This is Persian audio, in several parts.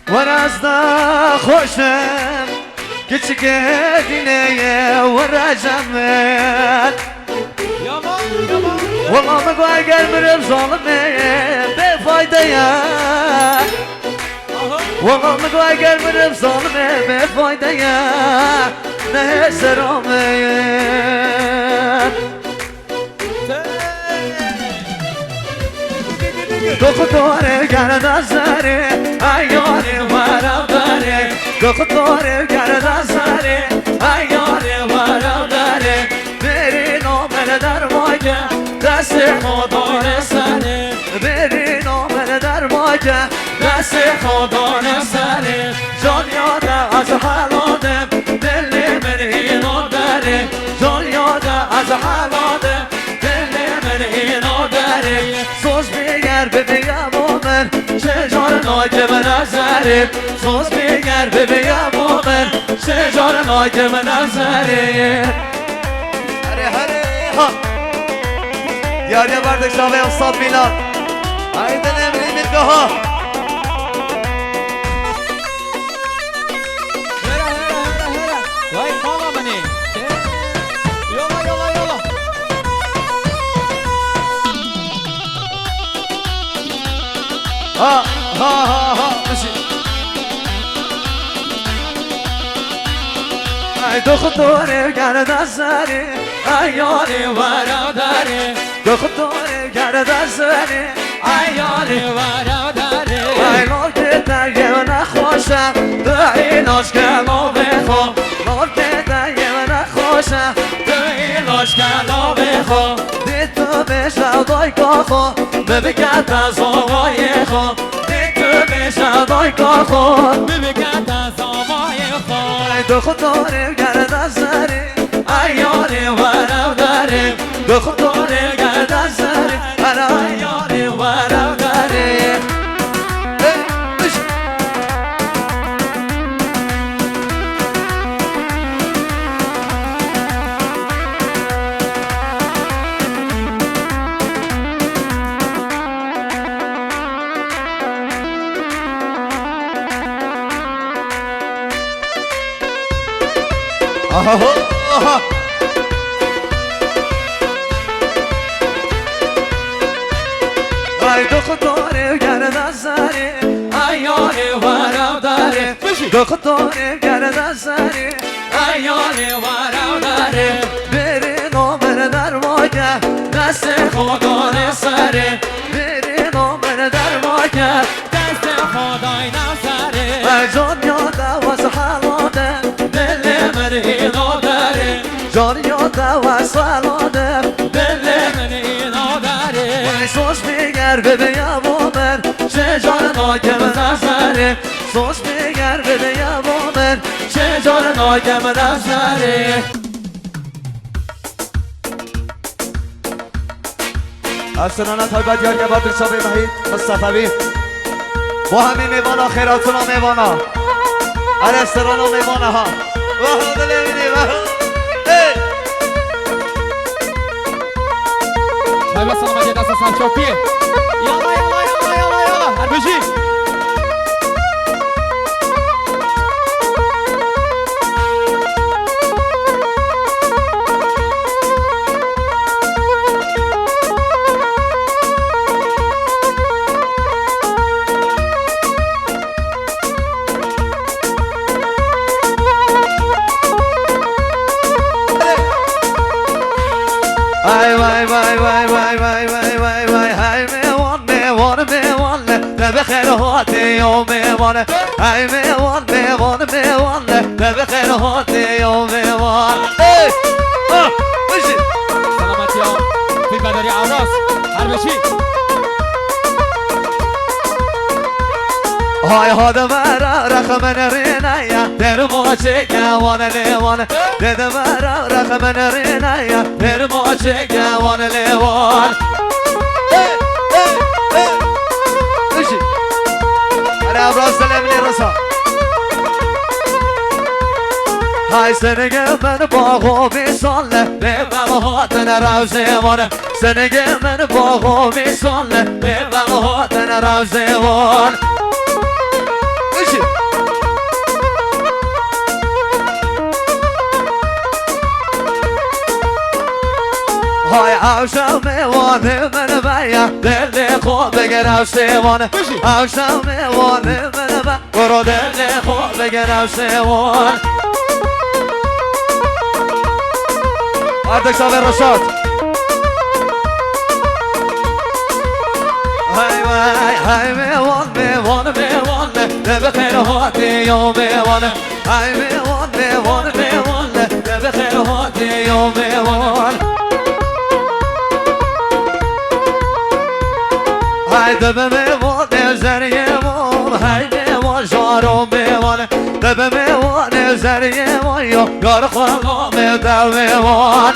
ورزنا خوشم كتشك دينية ورجمت والله مقوى قلبي بظلمي بفايدة يا والله مقوى قلبي بظلمي بفايدة يا نهسر أمي دكتوري قاعد أزاري عيوني ورا داري دكتوري قاعد أزاري عيوني ورا داري برينو من درماجة دستي خودون سري برينو من درماجة دستي خودون سري جان یاد از حالاتم دلی من اینو داری جان یاد از حالاتم دلی من اینو داری سوز بیگر ببیم من شجار ناکم نظری سوز بیگر ببیم من شجار ناکم نظری هره هره ها دیاری بردک شاوه استاد میلاد هایده نمری میگه ها Vai, fala, maninho. Yola, yola, yola. Ha, ha, ha, ha. Ay doktor gel dazari ayoni varadari doktor gel dazari ayoni varadari ay loketa yevna خوشم تو ایناش که ما بخوام loketa yevna خوشم تو ایناش که ما بخوام دی تو بشه دای کافو ببکت از آقای خو دی تو بشه دای کافو ببکت از آقای خو دختر گرد از زری ایاری ورم داری دختر گرد از زری ایاری ورم داری ay doktor gel dazari ayoni varam dare doktor gel dazari ayoni varam dare beri nomer darmoja dast خودان سره beri nomer darmoja دست خدای نظره جان یاد واس حالاده دل من اینو داره جان یاد واس حالاده دل من اینو داره سوز بیگر ببیم من چه جان ناکم نظره سوز بیگر ببیم من چه جان ناکم نظره افسرانه تایبت دیار که بادر شابه محید مصطفوی با همین میوانا خیراتون و میوانا هر افسران و میوانا ها واه دل امینی واه Vai passando uma dieta essa Chopi. Yola, yola, yola, yola, yola. RPG. Ay vay vay vay vay vay vay vay vay hay میوان به خیر هاتی و میوان ای میوان به خیر هاتی و میوان ای بشی سلامتی ها فی بدری عراس هربشی های هاد مرا رقم نرینایا در موچه گوان لیوان دد مرا رقم نرینایا در موچه گوان لیوان بشی اره ابراز دلمینی رسا های سنگ من باغو میساله به بمهاتن روزیوان سنگ من باغو میساله به بمهاتن روزیوان عاشق میوانه من بیا دل خود بگرم سیوانه عاشق میوانه من بیا برو دل خود بگرم سیوان اردک صاحب رشاد های میوان لب خیر هاتی یا میوانه های میوان لب خیر هاتی یا میوان های دب میوان زریمون های میوان شارو میوانه دب میوان زریمون یار خواهم در میوان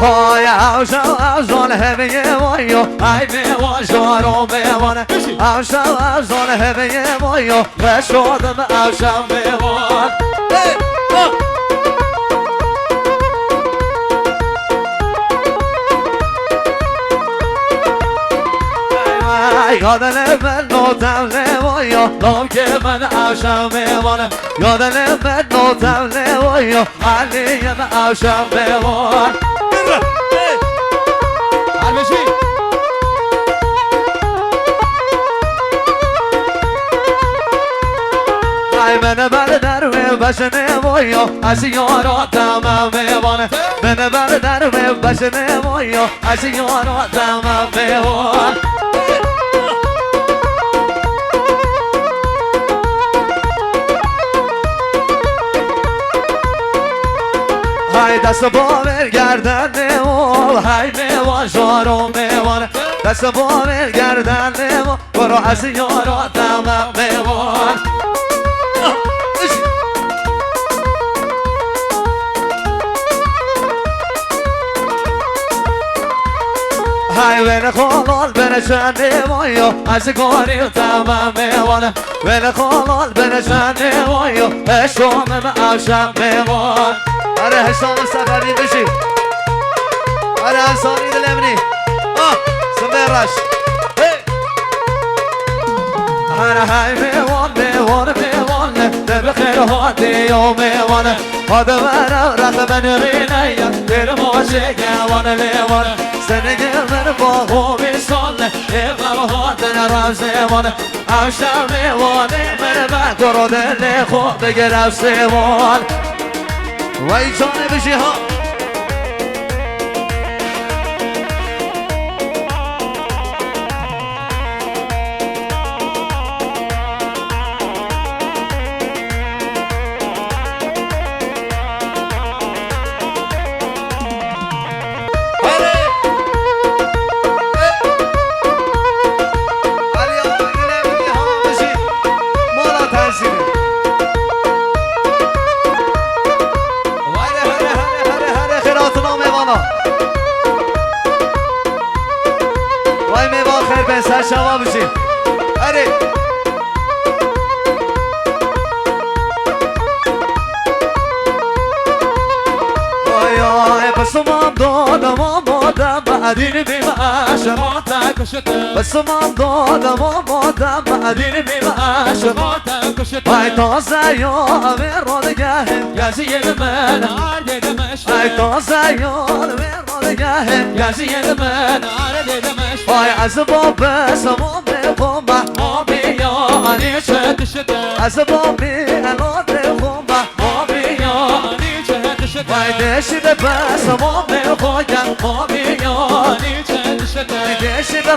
های عوضان همه مایو ای میوان شارو میوانه عوضان همه مایو رشادم عوضان میوان یادن من نوتم لیوانیا نام که من عوضان میوانه یادن من نوتم لیوانیا علیم عوضان میوان من بردر و بشنه مویا از یارا تمام میوانه من بردر و بشنه مویا از یارا تمام میوان های دست باور گردن نمو های میوان شارو میوانه دست باور گردن نمو برو از یارا تمام میوان های بین خالال بین چنده مایو از گاری تمام میوانه بین خالال بین چنده مایو اشتام عشق میوان اره حسام سفری بشی اره انسانی دلمنی سمرش اره های میوان دب خیر هاتی یا میوانه هاده برا رقم نرینه دل ماشه گوانه میوانه سنگ من با خوبی سانه ایقم هاتن رمزیوانه عشق میوانه من بکر دل خوب بگرم سیوان وای جانه بشی ها وای میوان خیر به سر شما بشی اره وای بسمام دادم آمادم بعدین بیم عشقاتم بسمام دادم آمادم بعدین بیم عشقاتم وای تازه یا همه رادگه گزید من وای تازه یا همه رادگه گزید من وای از باب سمام بومه آبیانی شد از باب الان بومه آبیانی شد وای دشی به سمام خویم آبیانی شد دشی به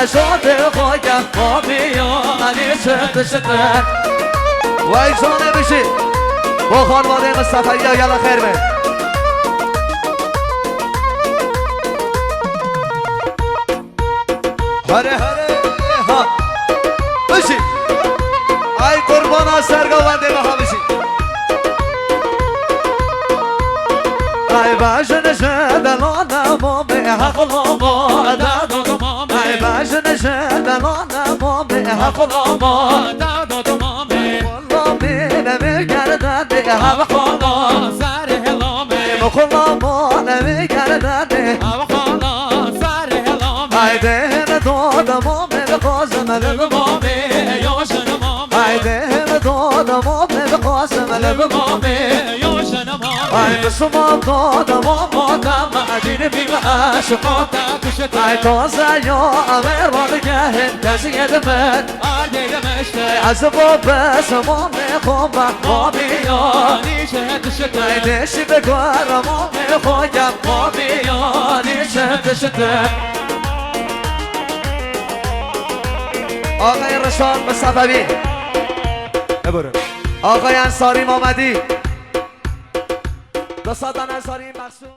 رشاد خویم آبیانی شد وای جانه بشی با خانواده مصطفی یا یلا خیر به هره ها بشی ای قربان ها سرگاونده بها بشی ای باشن شدلانم به حقلام دادم ای باشن شدلانم به حقلام دادم والله نمیگردد به حقلام سر هلامه بخلام نمیگردد حقلام سر هلامه ای ده دادم به قازم مامه یا شنمامه ای ده قاسم لب مامي يا شنما ای بسمام دادم آمادم مدینه بیم عشقاتم ای تازه یا امیر رادگه تزید من آرده مشته از باب سمام خوام مامیانی شهد ای نشی بگوارم آمی خویم مامیانی شده آقای رشاد مصطفی آقای انصاری محمدی دو ساتن انصاری مقصود